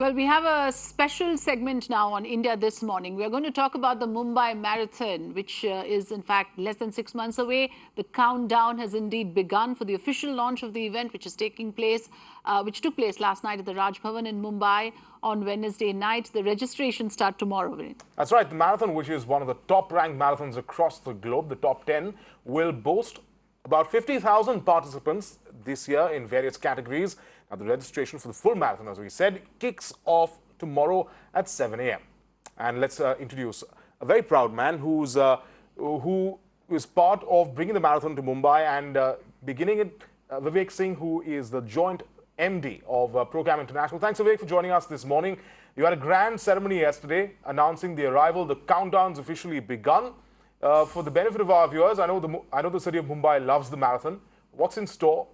Well, we have a special segment now on India this morning. We are going to talk about the Mumbai Marathon, which is in fact less than 6 months away. The countdown has indeed begun for the official launch of the event, which took place last night at the Raj Bhavan in Mumbai on Wednesday night. The registration start tomorrow. That's right. The marathon, which is one of the top-ranked marathons across the globe, the top 10, will boast about 50,000 participants this year in various categories. Now, the registration for the full marathon, as we said, kicks off tomorrow at 7 a.m. And let's introduce a very proud man who is part of bringing the marathon to Mumbai and beginning it, Vivek Singh, who is the joint MD of Procam International. Thanks, Vivek, for joining us this morning. You had a grand ceremony yesterday announcing the arrival. The countdown's officially begun. For the benefit of our viewers, I know the city of Mumbai loves the marathon. What's in store?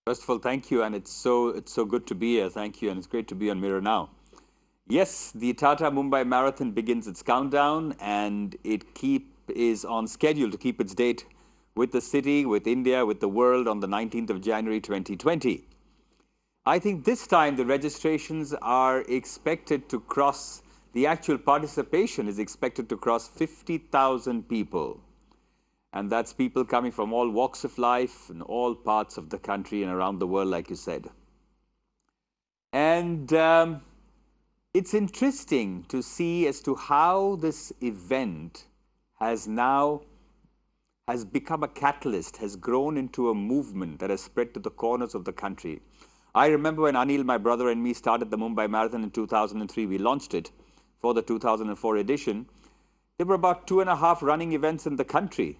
First of all, thank you, and it's so good to be here. Thank you, and it's great to be on Mirror Now. Yes, the Tata Mumbai Marathon begins its countdown, and it is on schedule to keep its date with the city, with India, with the world on the 19th of January 2020. I think this time the registrations are expected to cross, the actual participation is expected to cross 50,000 people. And that's people coming from all walks of life and all parts of the country and around the world, like you said. And it's interesting to see as to how this event has become a catalyst, has grown into a movement that has spread to the corners of the country. I remember when Anil, my brother, and me started the Mumbai Marathon in 2003, we launched it for the 2004 edition. There were about 2.5 running events in the country.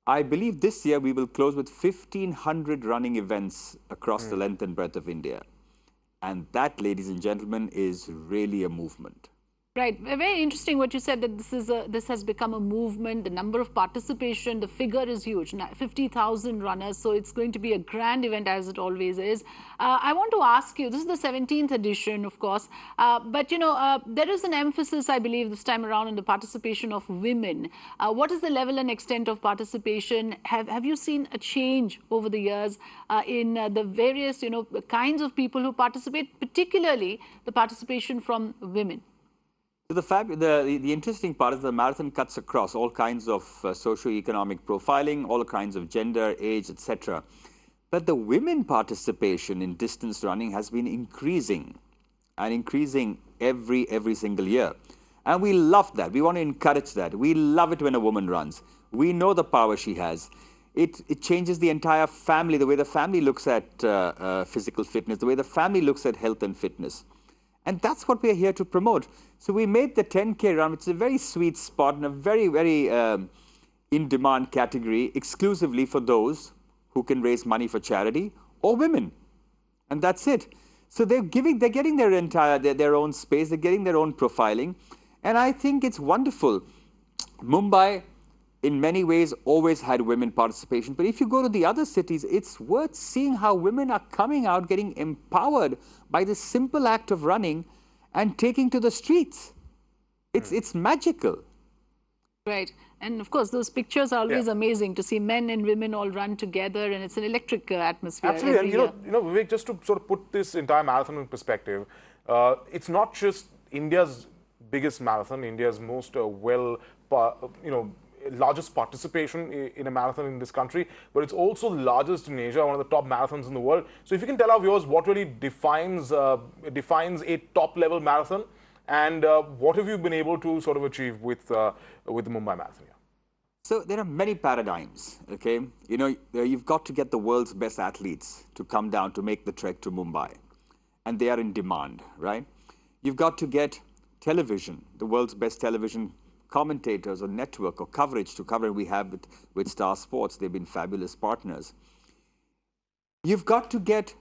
I believe this year we will close with 1,500 running events across the length and breadth of India. And that, ladies and gentlemen, is really a movement. Right. Very interesting what you said, that this has become a movement. The number of participation, the figure is huge, 50,000 runners. So it's going to be a grand event, as it always is. I want to ask you, this is the 17th edition, of course, but there is an emphasis, I believe, this time around on the participation of women. What is the level and extent of participation? Have you seen a change over the years in the various kinds of people who participate, particularly the participation from women? So the interesting part is the marathon cuts across all kinds of socio-economic profiling, all kinds of gender, age, etc. But the women participation in distance running has been increasing and increasing every single year. And we love that. We want to encourage that. We love it when a woman runs. We know the power she has. It changes the entire family, the way the family looks at physical fitness, the way the family looks at health and fitness. And that's what we're here to promote. So we made the 10K run, which is a very sweet spot and a very in-demand category, exclusively for those who can raise money for charity or women. And that's it. So they're getting their own space, they're getting their own profiling. And I think it's wonderful. Mumbai, in many ways, always had women participation. But if you go to the other cities, it's worth seeing how women are coming out, getting empowered by this simple act of running and taking to the streets. It's magical. Right. And of course, those pictures are always amazing to see men and women all run together, and it's an electric atmosphere. Absolutely. And Vivek, just to sort of put this entire marathon in perspective, it's not just India's biggest marathon, India's most largest participation in a marathon in this country, but it's also the largest in Asia, one of the top marathons in the world. So if you can tell our viewers what really defines a top-level marathon, and what have you been able to sort of achieve with the Mumbai Marathon? So there are many paradigms, okay? You've got to get the world's best athletes to come down to make the trek to Mumbai, and they are in demand, right? You've got to get television, the world's best television commentators or network or coverage to cover. We have with Star Sports. They've been fabulous partners. You've got to get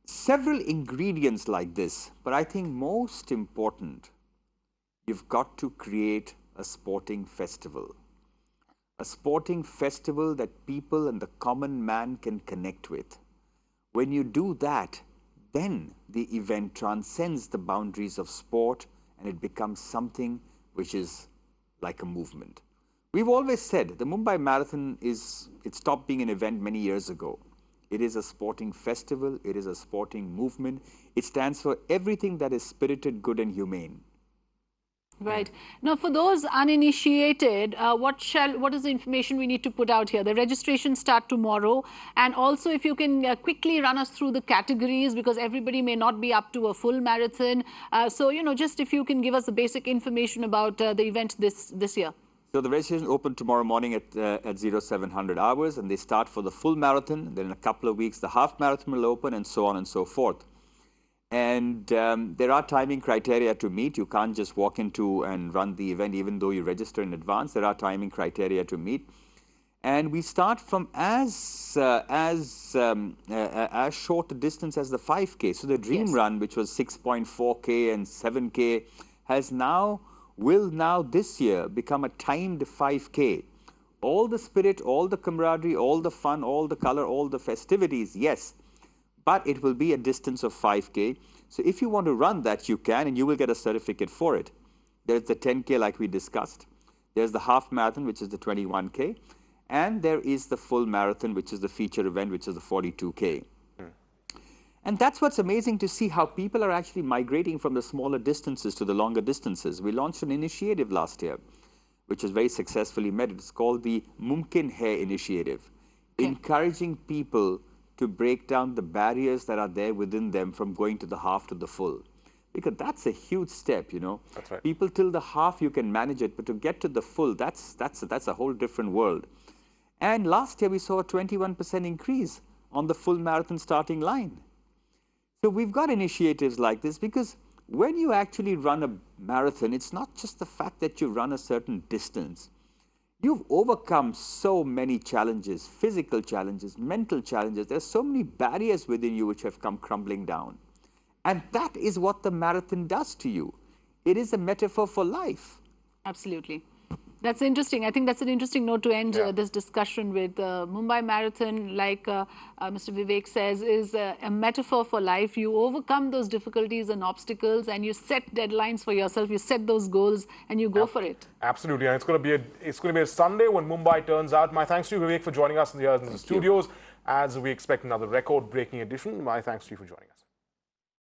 several ingredients like this, but I think most important, you've got to create a sporting festival. A sporting festival that people and the common man can connect with. When you do that, then the event transcends the boundaries of sport and it becomes something which is like a movement. We've always said the Mumbai Marathon it stopped being an event many years ago. It is a sporting festival. It is a sporting movement. It stands for everything that is spirited, good, and humane. Right. Now, for those uninitiated, what is the information we need to put out here? The registration start tomorrow. And also, if you can quickly run us through the categories, because everybody may not be up to a full marathon. So, just if you can give us the basic information about the event this year. So the registration open tomorrow morning at 0700 hours, and they start for the full marathon. Then in a couple of weeks, the half marathon will open, and so on and so forth. And there are timing criteria to meet. You can't just walk into and run the event, even though you register in advance. There are timing criteria to meet. And we start from as short a distance as the 5K. So the Dream Run, which was 6.4K and 7K, will now this year become a timed 5K. All the spirit, all the camaraderie, all the fun, all the color, all the festivities, yes. But it will be a distance of 5K. So if you want to run that, you can, and you will get a certificate for it. There's the 10K like we discussed. There's the half marathon, which is the 21K. And there is the full marathon, which is the feature event, which is the 42K. And that's what's amazing to see how people are actually migrating from the smaller distances to the longer distances. We launched an initiative last year, which was very successfully met. It's called the Mumkin Hai Initiative, encouraging people to break down the barriers that are there within them from going to the half to the full. Because that's a huge step, That's right. People till the half, you can manage it, but to get to the full, that's a whole different world. And last year, we saw a 21% increase on the full marathon starting line. So we've got initiatives like this because when you actually run a marathon, it's not just the fact that you run a certain distance. You've overcome so many challenges, physical challenges, mental challenges. There's so many barriers within you which have come crumbling down. And that is what the marathon does to you. It is a metaphor for life. Absolutely. That's interesting. I think that's an interesting note to end this discussion with. Mumbai Marathon, like Mr. Vivek says, is a metaphor for life. You overcome those difficulties and obstacles, and you set deadlines for yourself. You set those goals, and you go for it. Absolutely, and it's going to be a Sunday when Mumbai turns out. My thanks to you, Vivek, for joining us in the studios as we expect another record-breaking edition. My thanks to you for joining us.